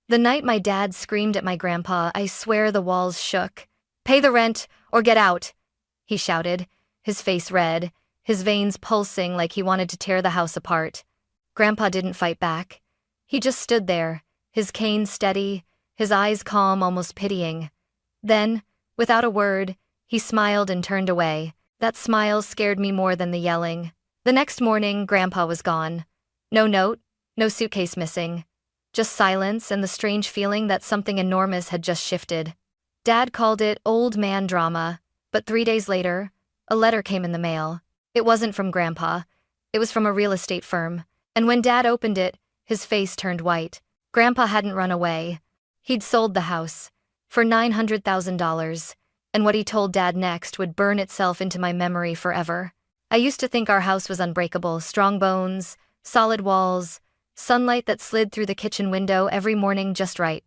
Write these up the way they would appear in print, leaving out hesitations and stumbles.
The night my dad screamed at my grandpa, I swear the walls shook. "Pay the rent, or get out," he shouted, his face red, his veins pulsing like he wanted to tear the house apart. Grandpa didn't fight back. He just stood there, his cane steady, his eyes calm, almost pitying. Then, without a word, he smiled and turned away. That smile scared me more than the yelling. The next morning, Grandpa was gone. No note, no suitcase missing. Just silence and the strange feeling that something enormous had just shifted. Dad called it old man drama, but 3 days later, a letter came in the mail. It wasn't from Grandpa. It was from a real estate firm. And when Dad opened it, his face turned white. Grandpa hadn't run away. He'd sold the house for $900,000, and what he told Dad next would burn itself into my memory forever. I used to think our house was unbreakable, strong bones, solid walls, sunlight that slid through the kitchen window every morning just right.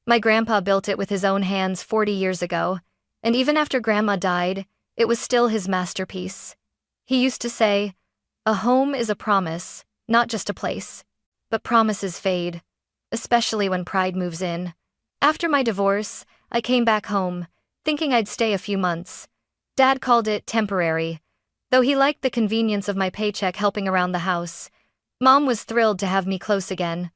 My grandpa built it with his own hands 40 years ago, and even after Grandma died, it was still his masterpiece. He used to say, "A home is a promise, not just a place." But promises fade, especially when pride moves in. After my divorce, I came back home, thinking I'd stay a few months. Dad called it temporary, though he liked the convenience of my paycheck helping around the house. Mom was thrilled to have me close again.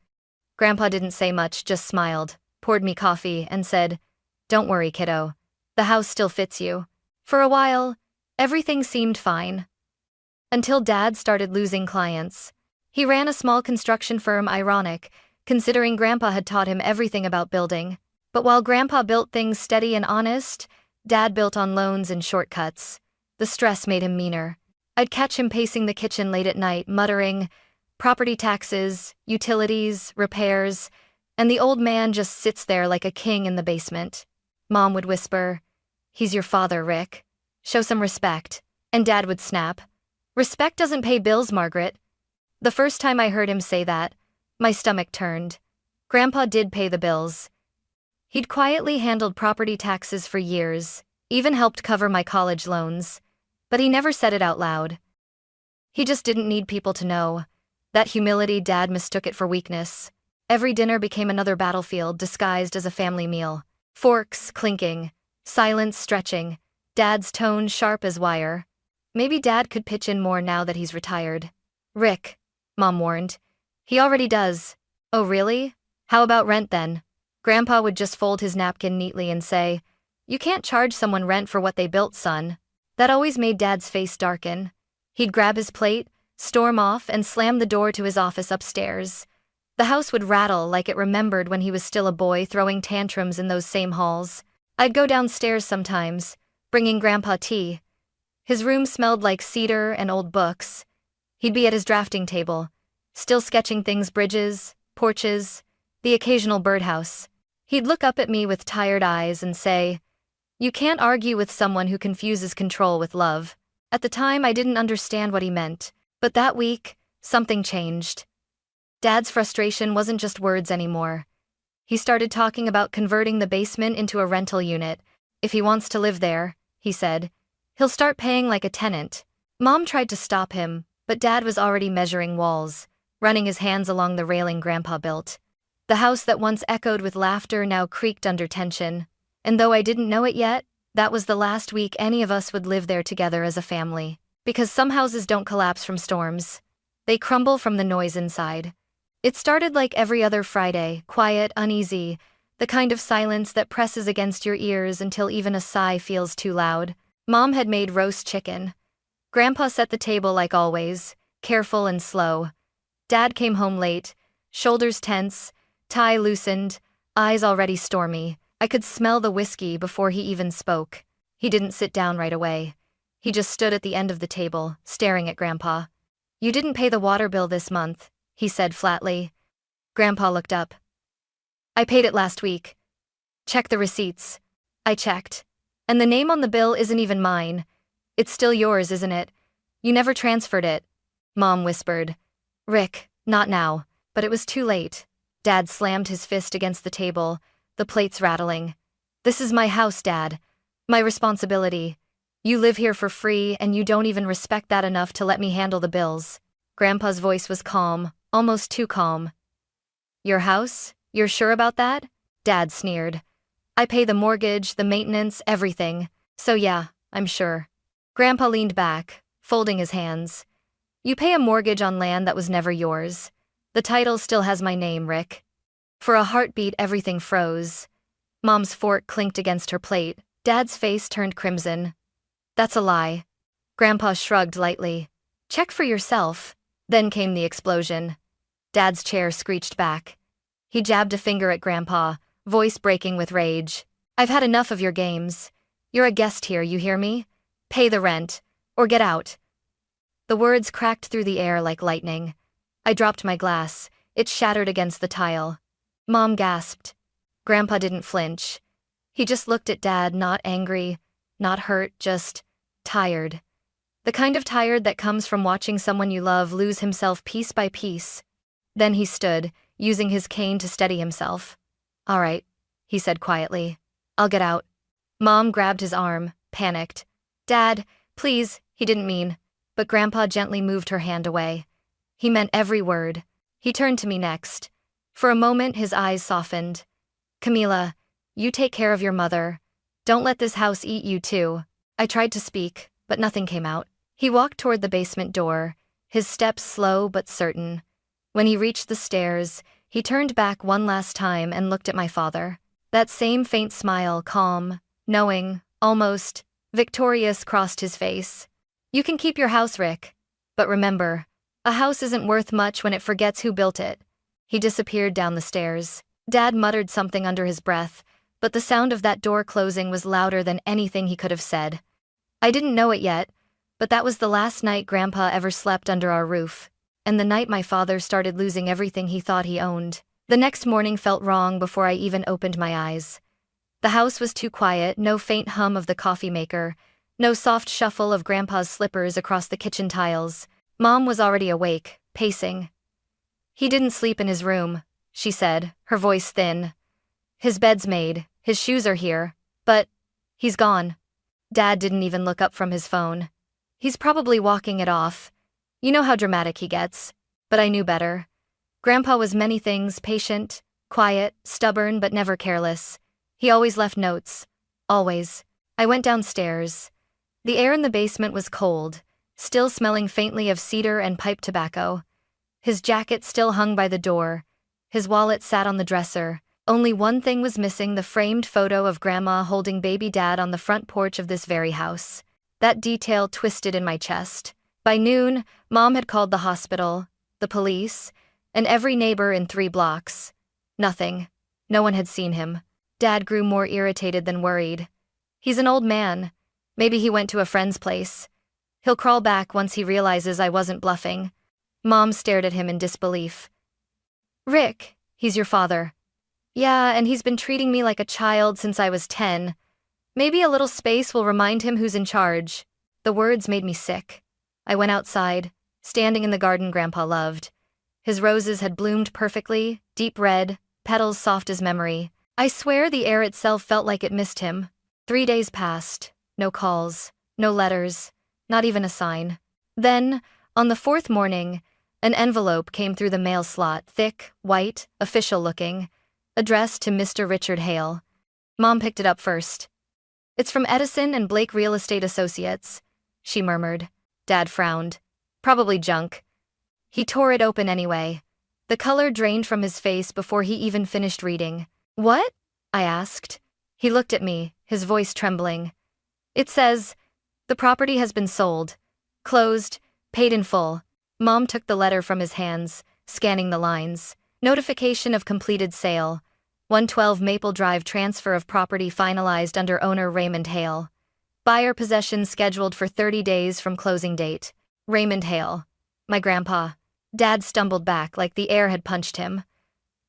Grandpa didn't say much, just smiled, poured me coffee, and said, "Don't worry, kiddo. The house still fits you." For a while, everything seemed fine. Until Dad started losing clients. He ran a small construction firm, ironic, considering Grandpa had taught him everything about building. But while Grandpa built things steady and honest, Dad built on loans and shortcuts. The stress made him meaner. I'd catch him pacing the kitchen late at night, muttering, "Property taxes, utilities, repairs," and the old man just sits there like a king in the basement. Mom would whisper, "He's your father, Rick. Show some respect." And Dad would snap, "Respect doesn't pay bills, Margaret." The first time I heard him say that, my stomach turned. Grandpa did pay the bills. He'd quietly handled property taxes for years, even helped cover my college loans. But he never said it out loud. He just didn't need people to know. That humility, Dad mistook it for weakness. Every dinner became another battlefield disguised as a family meal. Forks clinking, silence stretching, Dad's tone sharp as wire. Maybe Dad could pitch in more now that he's retired. "Rick," Mom warned. "He already does." "Oh really? How about rent then?" Grandpa would just fold his napkin neatly and say, "You can't charge someone rent for what they built, son." That always made Dad's face darken. He'd grab his plate, storm off, and slam the door to his office upstairs. The house would rattle like it remembered when he was still a boy throwing tantrums in those same halls. I'd go downstairs sometimes, bringing Grandpa tea. His room smelled like cedar and old books. He'd be at his drafting table, still sketching things, bridges, porches, the occasional birdhouse. He'd look up at me with tired eyes and say, "You can't argue with someone who confuses control with love." At the time, I didn't understand what he meant. But that week, something changed. Dad's frustration wasn't just words anymore. He started talking about converting the basement into a rental unit. "If he wants to live there," he said, "he'll start paying like a tenant." Mom tried to stop him, but Dad was already measuring walls, running his hands along the railing Grandpa built. The house that once echoed with laughter now creaked under tension. And though I didn't know it yet, that was the last week any of us would live there together as a family. Because some houses don't collapse from storms. They crumble from the noise inside. It started like every other Friday, quiet, uneasy, the kind of silence that presses against your ears until even a sigh feels too loud. Mom had made roast chicken. Grandpa set the table like always, careful and slow. Dad came home late, shoulders tense, tie loosened, eyes already stormy. I could smell the whiskey before he even spoke. He didn't sit down right away. He just stood at the end of the table, staring at Grandpa. "You didn't pay the water bill this month," he said flatly. Grandpa looked up. "I paid it last week." "Check the receipts." I checked. "And the name on the bill isn't even mine. It's still yours, isn't it? You never transferred it." Mom whispered, "Rick, not now." But it was too late. Dad slammed his fist against the table, the plates rattling. "This is my house, Dad. My responsibility. You live here for free and you don't even respect that enough to let me handle the bills." Grandpa's voice was calm, almost too calm. "Your house? You're sure about that? Dad sneered. I pay the mortgage, the maintenance, everything. So yeah, I'm sure. Grandpa leaned back, folding his hands. You pay a mortgage on land that was never yours. The title still has my name, Rick. For a heartbeat, everything froze. Mom's fork clinked against her plate. Dad's face turned crimson. That's a lie. Grandpa shrugged lightly. Check for yourself. Then came the explosion. Dad's chair screeched back. He jabbed a finger at Grandpa, voice breaking with rage. I've had enough of your games. You're a guest here, you hear me? Pay the rent, or get out. The words cracked through the air like lightning. I dropped my glass. It shattered against the tile. Mom gasped. Grandpa didn't flinch. He just looked at Dad, not angry, not hurt, just tired. The kind of tired that comes from watching someone you love lose himself piece by piece. Then he stood, using his cane to steady himself. All right, he said quietly. I'll get out. Mom grabbed his arm, panicked. Dad, please, he didn't mean. But Grandpa gently moved her hand away. He meant every word. He turned to me next. For a moment, his eyes softened. Camila, you take care of your mother. Don't let this house eat you too. I tried to speak, but nothing came out. He walked toward the basement door, his steps slow but certain. When he reached the stairs, he turned back one last time and looked at my father. That same faint smile, calm, knowing, almost victorious, crossed his face. You can keep your house, Rick. But remember, a house isn't worth much when it forgets who built it. He disappeared down the stairs. Dad muttered something under his breath, but the sound of that door closing was louder than anything he could have said. I didn't know it yet, but that was the last night Grandpa ever slept under our roof, and the night my father started losing everything he thought he owned. The next morning felt wrong before I even opened my eyes. The house was too quiet, no faint hum of the coffee maker, no soft shuffle of Grandpa's slippers across the kitchen tiles. Mom was already awake, pacing. He didn't sleep in his room, she said, her voice thin. His bed's made, his shoes are here, but he's gone. Dad didn't even look up from his phone. He's probably walking it off. You know how dramatic he gets. But I knew better. Grandpa was many things, patient, quiet, stubborn, but never careless. He always left notes. Always. I went downstairs. The air in the basement was cold, still smelling faintly of cedar and pipe tobacco. His jacket still hung by the door. His wallet sat on the dresser. Only one thing was missing, the framed photo of Grandma holding baby Dad on the front porch of this very house. That detail twisted in my chest. By noon, Mom had called the hospital, the police, and every neighbor in 3 blocks. Nothing. No one had seen him. Dad grew more irritated than worried. He's an old man. Maybe he went to a friend's place. He'll crawl back once he realizes I wasn't bluffing. Mom stared at him in disbelief. Rick, he's your father. Yeah, and he's been treating me like a child since I was 10. Maybe a little space will remind him who's in charge. The words made me sick. I went outside, standing in the garden Grandpa loved. His roses had bloomed perfectly, deep red, petals soft as memory. I swear the air itself felt like it missed him. 3 days passed. No calls, no letters, not even a sign. Then, on the 4th morning, an envelope came through the mail slot, thick, white, official-looking, addressed to Mr. Richard Hale. Mom picked it up first. It's from Edison and Blake Real Estate Associates, she murmured. Dad frowned. Probably junk. He tore it open anyway. The color drained from his face before he even finished reading. What? I asked. He looked at me, his voice trembling. It says, the property has been sold. Closed, paid in full. Mom took the letter from his hands, scanning the lines. Notification of completed sale. 112 Maple Drive, transfer of property finalized under owner Raymond Hale. Buyer possession scheduled for 30 days from closing date. Raymond Hale. My grandpa. Dad stumbled back like the air had punched him.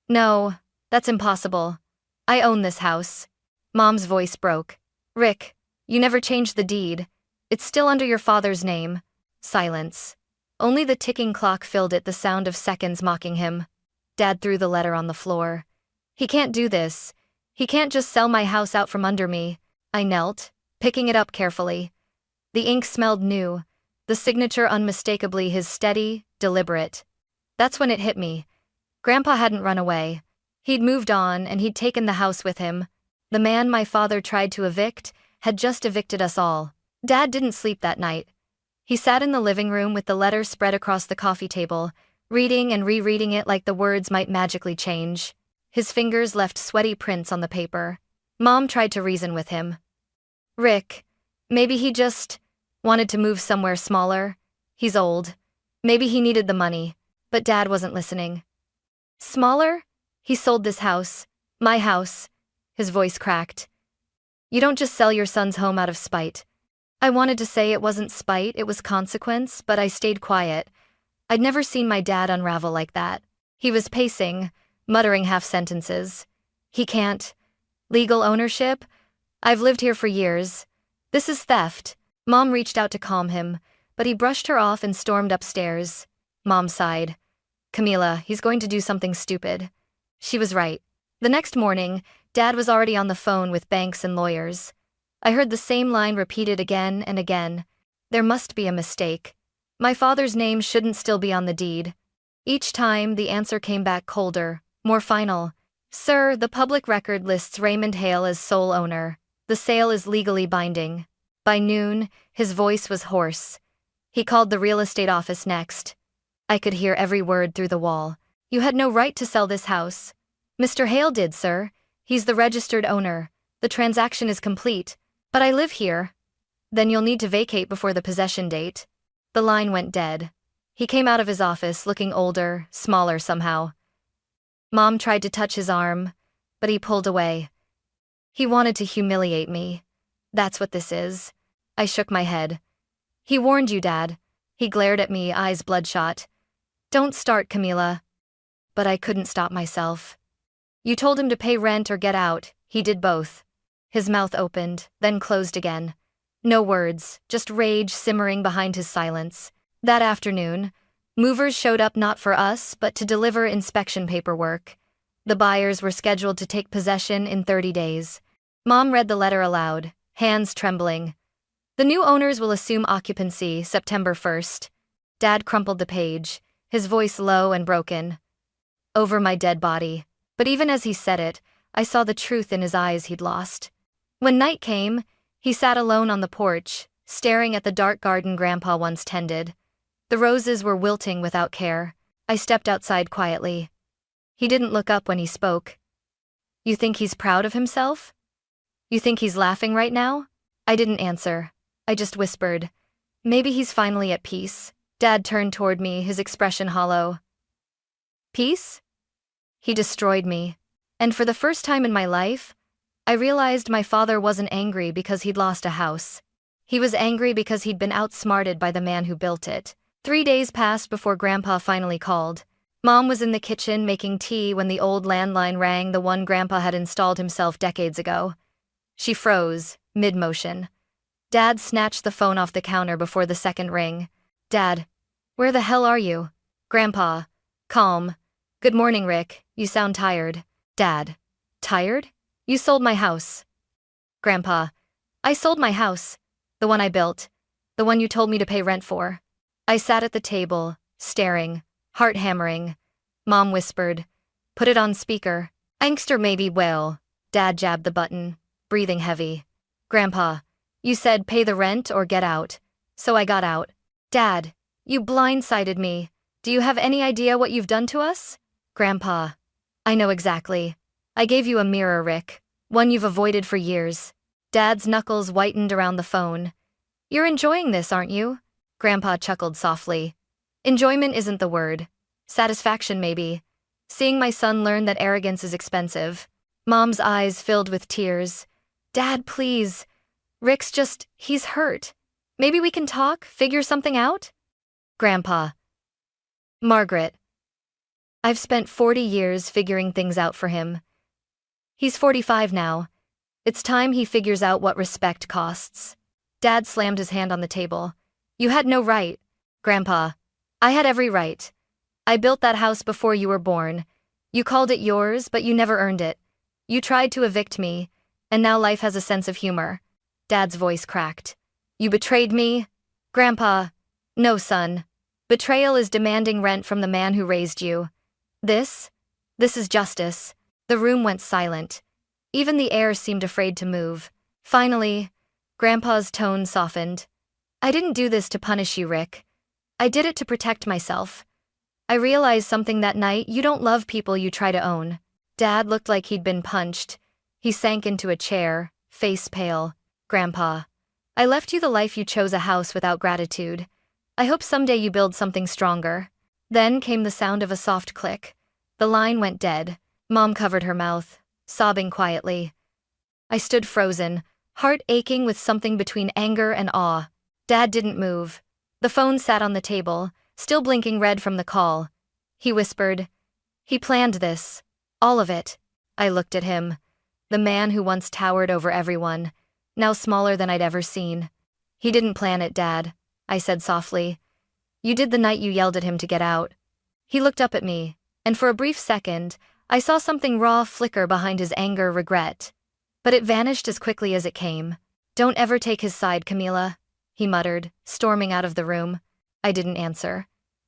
No, that's impossible. I own this house. Mom's voice broke. Rick, you never changed the deed. It's still under your father's name. Silence. Only the ticking clock filled it, the sound of seconds mocking him. Dad threw the letter on the floor. He can't do this. He can't just sell my house out from under me. I knelt, picking it up carefully. The ink smelled new, the signature unmistakably his, steady, deliberate. That's when it hit me. Grandpa hadn't run away. He'd moved on and he'd taken the house with him. The man my father tried to evict had just evicted us all. Dad didn't sleep that night. He sat in the living room with the letter spread across the coffee table, reading and rereading it like the words might magically change. His fingers left sweaty prints on the paper. Mom tried to reason with him. Rick, maybe he just wanted to move somewhere smaller. He's old. Maybe he needed the money. But Dad wasn't listening. Smaller? He sold this house. My house. His voice cracked. You don't just sell your son's home out of spite. I wanted to say it wasn't spite, it was consequence, but I stayed quiet. I'd never seen my dad unravel like that. He was pacing, muttering half-sentences. He can't. Legal ownership? I've lived here for years. This is theft. Mom reached out to calm him, but he brushed her off and stormed upstairs. Mom sighed. Camila, he's going to do something stupid. She was right. The next morning, Dad was already on the phone with banks and lawyers. I heard the same line repeated again and again. There must be a mistake. My father's name shouldn't still be on the deed. Each time, the answer came back colder, more final. Sir, the public record lists Raymond Hale as sole owner. The sale is legally binding. By noon, his voice was hoarse. He called the real estate office next. I could hear every word through the wall. You had no right to sell this house. Mr. Hale did, sir. He's the registered owner. The transaction is complete. But I live here. Then you'll need to vacate before the possession date. The line went dead. He came out of his office looking older, smaller somehow. Mom tried to touch his arm, but he pulled away. He wanted to humiliate me. That's what this is. I shook my head. He warned you, Dad. He glared at me, eyes bloodshot. Don't start, Camila. But I couldn't stop myself. You told him to pay rent or get out. He did both. His mouth opened, then closed again. No words, just rage simmering behind his silence. That afternoon, movers showed up not for us, but to deliver inspection paperwork. The buyers were scheduled to take possession in 30 days. Mom read the letter aloud, hands trembling. The new owners will assume occupancy September 1st. Dad crumpled the page, his voice low and broken. Over my dead body. But even as he said it, I saw the truth in his eyes he'd lost. When night came, he sat alone on the porch, staring at the dark garden Grandpa once tended. The roses were wilting without care. I stepped outside quietly. He didn't look up when he spoke. You think he's proud of himself? You think he's laughing right now? I didn't answer. I just whispered. Maybe he's finally at peace. Dad turned toward me, his expression hollow. Peace? He destroyed me. And for the first time in my life, I realized my father wasn't angry because he'd lost a house. He was angry because he'd been outsmarted by the man who built it. 3 days passed before Grandpa finally called. Mom was in the kitchen making tea when the old landline rang, the one Grandpa had installed himself decades ago. She froze, mid-motion. Dad snatched the phone off the counter before the second ring. Dad, where the hell are you? Grandpa, calm. Good morning, Rick. You sound tired. Dad, tired? You sold my house. Grandpa, I sold my house. The one I built. The one you told me to pay rent for. I sat at the table, staring, heart hammering. Mom whispered, put it on speaker. Angster maybe well. Dad jabbed the button, breathing heavy. Grandpa, you said pay the rent or get out. So I got out. Dad, you blindsided me. Do you have any idea what you've done to us? Grandpa, I know exactly. I gave you a mirror, Rick. One you've avoided for years. Dad's knuckles whitened around the phone. You're enjoying this, aren't you? Grandpa chuckled softly. Enjoyment isn't the word. Satisfaction, maybe. Seeing my son learn that arrogance is expensive. Mom's eyes filled with tears. Dad, please. Rick's he's hurt. Maybe we can talk, figure something out? Grandpa. Margaret. I've spent 40 years figuring things out for him. He's 45 now. It's time he figures out what respect costs. Dad slammed his hand on the table. You had no right. Grandpa, I had every right. I built that house before you were born. You called it yours, but you never earned it. You tried to evict me, and now life has a sense of humor. Dad's voice cracked. You betrayed me? Grandpa, no, son. Betrayal is demanding rent from the man who raised you. This is justice. The room went silent. Even the air seemed afraid to move. Finally, Grandpa's tone softened. I didn't do this to punish you, Rick. I did it to protect myself. I realized something that night: you don't love people you try to own. Dad looked like he'd been punched. He sank into a chair, face pale. Grandpa, I left you the life you chose, a house without gratitude. I hope someday you build something stronger. Then came the sound of a soft click. The line went dead. Mom covered her mouth, sobbing quietly. I stood frozen, heart aching with something between anger and awe. Dad didn't move. The phone sat on the table, still blinking red from the call. He whispered, "He planned this. All of it." I looked at him. The man who once towered over everyone, now smaller than I'd ever seen. "He didn't plan it, Dad," I said softly. "You did the night you yelled at him to get out." He looked up at me, and for a brief second, I saw something raw flicker behind his anger, regret. But it vanished as quickly as it came. "Don't ever take his side, Camila," he muttered, storming out of the room. I didn't answer.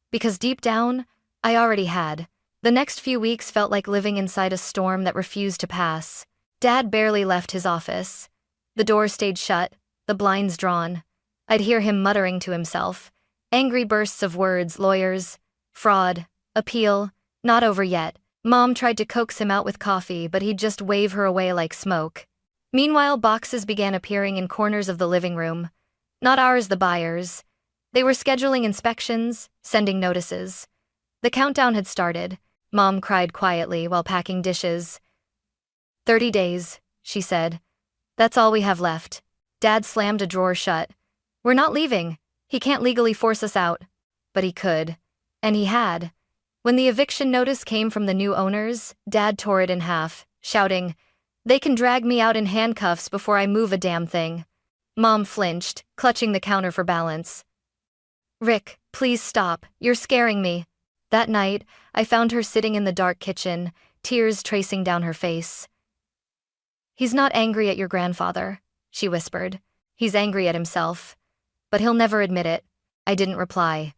Because deep down, I already had. The next few weeks felt like living inside a storm that refused to pass. Dad barely left his office. The door stayed shut, the blinds drawn. I'd hear him muttering to himself. Angry bursts of words: lawyers, fraud, appeal, not over yet. Mom tried to coax him out with coffee, but he'd just wave her away like smoke. Meanwhile, boxes began appearing in corners of the living room. Not ours, the buyers. They were scheduling inspections, sending notices. The countdown had started. Mom cried quietly while packing dishes. 30 days, she said. That's all we have left. Dad slammed a drawer shut. We're not leaving. He can't legally force us out. But he could. And he had. When the eviction notice came from the new owners, Dad tore it in half, shouting, "They can drag me out in handcuffs before I move a damn thing." Mom flinched, clutching the counter for balance. "Rick, please stop. You're scaring me." That night, I found her sitting in the dark kitchen, tears tracing down her face. "He's not angry at your grandfather," she whispered. "He's angry at himself. But he'll never admit it." I didn't reply.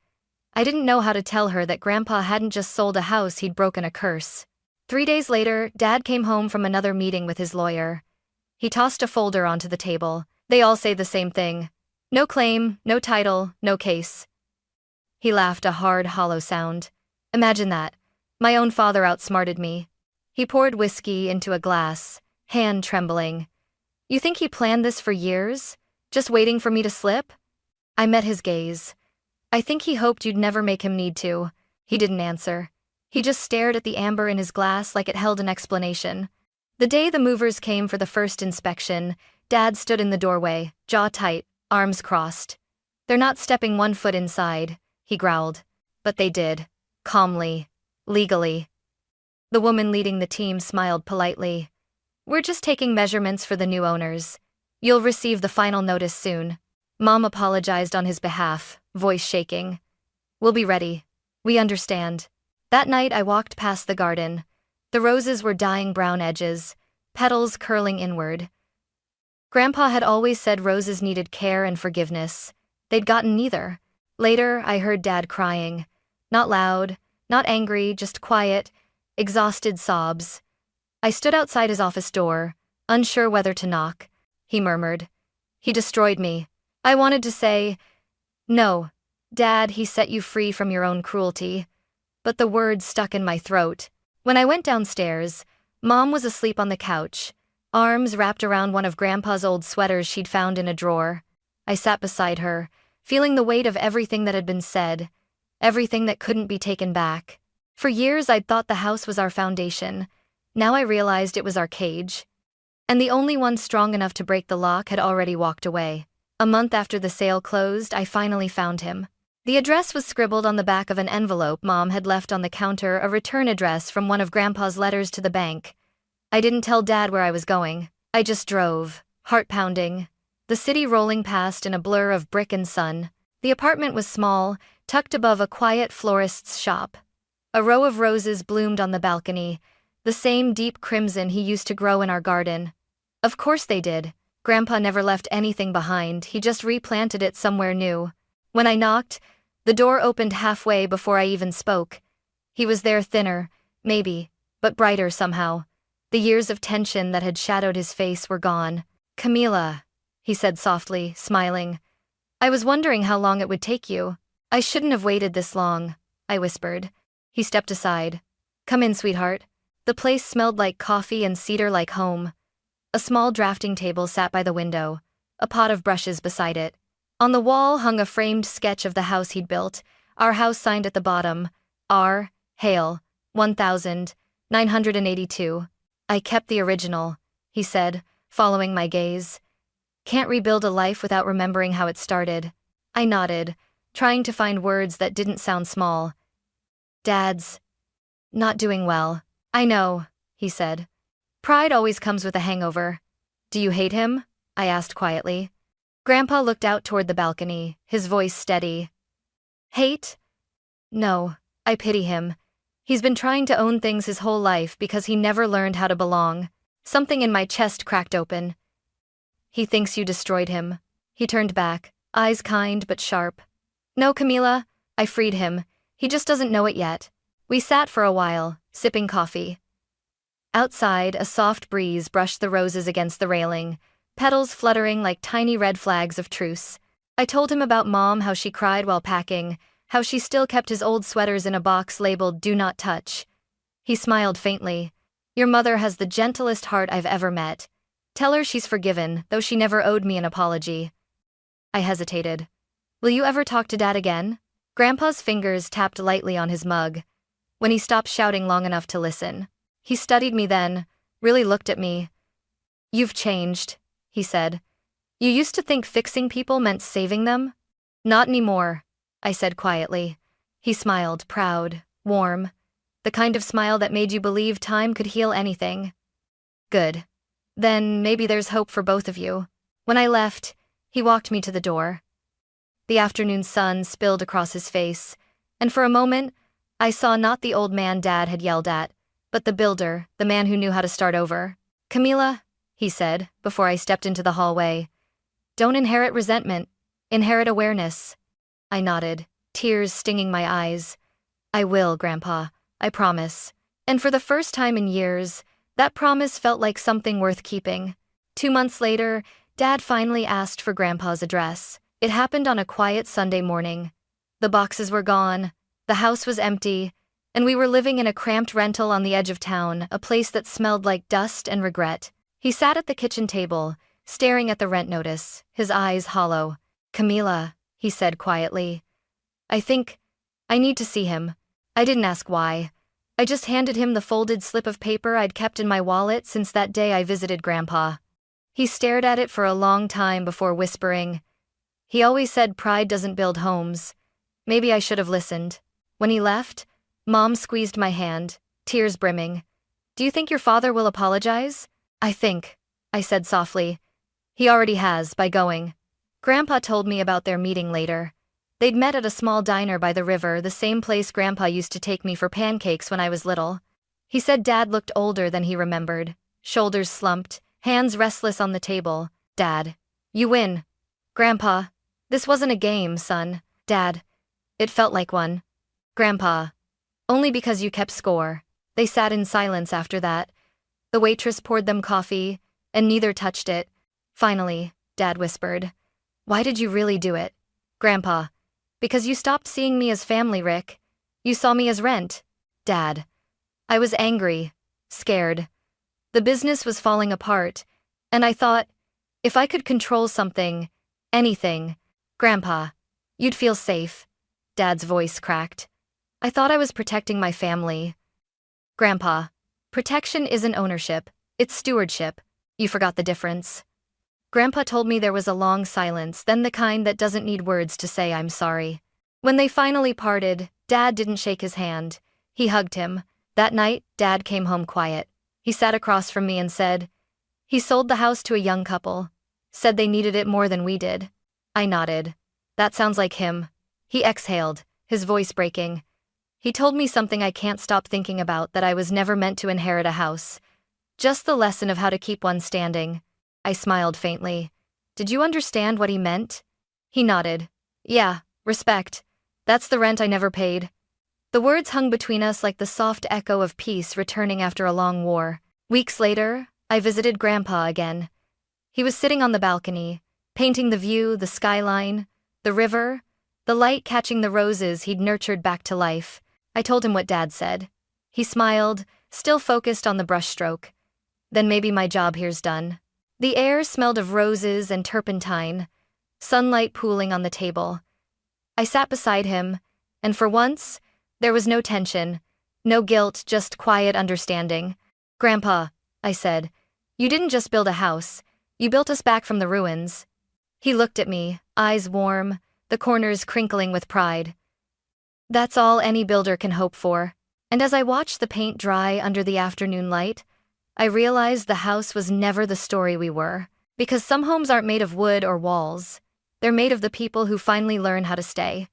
I didn't know how to tell her that Grandpa hadn't just sold a house, he'd broken a curse. 3 days later, Dad came home from another meeting with his lawyer. He tossed a folder onto the table. "They all say the same thing. No claim, no title, no case." He laughed, a hard, hollow sound. "Imagine that. My own father outsmarted me." He poured whiskey into a glass, hand trembling. "You think he planned this for years? Just waiting for me to slip?" I met his gaze. "I think he hoped you'd never make him need to." He didn't answer. He just stared at the amber in his glass like it held an explanation. The day the movers came for the first inspection, Dad stood in the doorway, jaw tight, arms crossed. "They're not stepping 1 foot inside," he growled. But they did. Calmly. Legally. The woman leading the team smiled politely. "We're just taking measurements for the new owners. You'll receive the final notice soon." Mom apologized on his behalf, voice shaking. "We'll be ready. We understand." That night I walked past the garden. The roses were dying brown edges, petals curling inward. Grandpa had always said roses needed care and forgiveness. They'd gotten neither. Later, I heard Dad crying. Not loud, not angry, just quiet, exhausted sobs. I stood outside his office door, unsure whether to knock. He murmured, "He destroyed me." I wanted to say, "No, Dad, he set you free from your own cruelty." But the words stuck in my throat. When I went downstairs, Mom was asleep on the couch, arms wrapped around one of Grandpa's old sweaters she'd found in a drawer. I sat beside her, feeling the weight of everything that had been said, everything that couldn't be taken back. For years I'd thought the house was our foundation. Now I realized it was our cage. And the only one strong enough to break the lock had already walked away. A month after the sale closed, I finally found him. The address was scribbled on the back of an envelope Mom had left on the counter, a return address from one of Grandpa's letters to the bank. I didn't tell Dad where I was going. I just drove, heart pounding, the city rolling past in a blur of brick and sun. The apartment was small, tucked above a quiet florist's shop. A row of roses bloomed on the balcony, the same deep crimson he used to grow in our garden. Of course they did. Grandpa never left anything behind, he just replanted it somewhere new. When I knocked, the door opened halfway before I even spoke. He was there, thinner, maybe, but brighter somehow. The years of tension that had shadowed his face were gone. "Camila," he said softly, smiling. "I was wondering how long it would take you." "I shouldn't have waited this long," I whispered. He stepped aside. "Come in, sweetheart." The place smelled like coffee and cedar like home. A small drafting table sat by the window, a pot of brushes beside it. On the wall hung a framed sketch of the house he'd built, our house signed at the bottom, R. Hale, 1982. "I kept the original," he said, following my gaze. "Can't rebuild a life without remembering how it started." I nodded, trying to find words that didn't sound small. "Dad's not doing well." "I know," he said. "Pride always comes with a hangover." "Do you hate him?" I asked quietly. Grandpa looked out toward the balcony, his voice steady. "Hate? No, I pity him. He's been trying to own things his whole life because he never learned how to belong." Something in my chest cracked open. "He thinks you destroyed him." He turned back, eyes kind but sharp. "No, Camila," I freed him. "He just doesn't know it yet." We sat for a while, sipping coffee. Outside, a soft breeze brushed the roses against the railing, petals fluttering like tiny red flags of truce. I told him about Mom, how she cried while packing, how she still kept his old sweaters in a box labeled "Do Not Touch." He smiled faintly. "Your mother has the gentlest heart I've ever met. Tell her she's forgiven, though she never owed me an apology." I hesitated. "Will you ever talk to Dad again?" Grandpa's fingers tapped lightly on his mug. When he stopped shouting long enough to listen. He studied me then, really looked at me. "You've changed," he said. "You used to think fixing people meant saving them?" "Not anymore," I said quietly. He smiled, proud, warm. The kind of smile that made you believe time could heal anything. "Good. Then maybe there's hope for both of you." When I left, he walked me to the door. The afternoon sun spilled across his face, and for a moment, I saw not the old man Dad had yelled at, but the builder, the man who knew how to start over. "Camila," he said, before I stepped into the hallway, "don't inherit resentment, inherit awareness." I nodded, tears stinging my eyes. "I will, Grandpa, I promise." And for the first time in years, that promise felt like something worth keeping. 2 months later, Dad finally asked for Grandpa's address. It happened on a quiet Sunday morning. The boxes were gone, the house was empty, and we were living in a cramped rental on the edge of town, a place that smelled like dust and regret. He sat at the kitchen table, staring at the rent notice, his eyes hollow. "Camila," he said quietly. I need to see him." I didn't ask why. I just handed him the folded slip of paper I'd kept in my wallet since that day I visited Grandpa. He stared at it for a long time before whispering, "He always said pride doesn't build homes." Maybe I should have listened. When he left, Mom squeezed my hand, tears brimming. "Do you think your father will apologize?" I said softly. "He already has, by going." Grandpa told me about their meeting later. They'd met at a small diner by the river, the same place Grandpa used to take me for pancakes when I was little. He said Dad looked older than he remembered, shoulders slumped, hands restless on the table. "Dad, you win." "Grandpa, this wasn't a game, son." "Dad, it felt like one." "Grandpa, only because you kept score." They sat in silence after that. The waitress poured them coffee, and neither touched it. Finally, Dad whispered, "Why did you really do it?" "Grandpa, because you stopped seeing me as family, Rick. You saw me as rent." "Dad." I was angry, scared. The business was falling apart, and I thought, if I could control something, anything, Grandpa, you'd feel safe. Dad's voice cracked. I thought I was protecting my family. "Grandpa, protection isn't ownership, it's stewardship. You forgot the difference." Grandpa told me there was a long silence, then the kind that doesn't need words to say I'm sorry. When they finally parted, Dad didn't shake his hand. He hugged him. That night, Dad came home quiet. He sat across from me and said, "He sold the house to a young couple. Said they needed it more than we did." I nodded. "That sounds like him." He exhaled, his voice breaking. He told me something I can't stop thinking about, that I was never meant to inherit a house. Just the lesson of how to keep one standing. I smiled faintly. "Did you understand what he meant?" He nodded. "Yeah, respect. That's the rent I never paid." The words hung between us like the soft echo of peace returning after a long war. Weeks later, I visited Grandpa again. He was sitting on the balcony, painting the view, the skyline, the river, the light catching the roses he'd nurtured back to life. I told him what Dad said. He smiled, still focused on the brushstroke. Then maybe my job here's done. The air smelled of roses and turpentine, sunlight pooling on the table. I sat beside him, and for once, there was no tension, no guilt, just quiet understanding. Grandpa, I said, you didn't just build a house, you built us back from the ruins. He looked at me, eyes warm, the corners crinkling with pride. That's all any builder can hope for. And as I watched the paint dry under the afternoon light, I realized the house was never the story we were. Because some homes aren't made of wood or walls. They're made of the people who finally learn how to stay.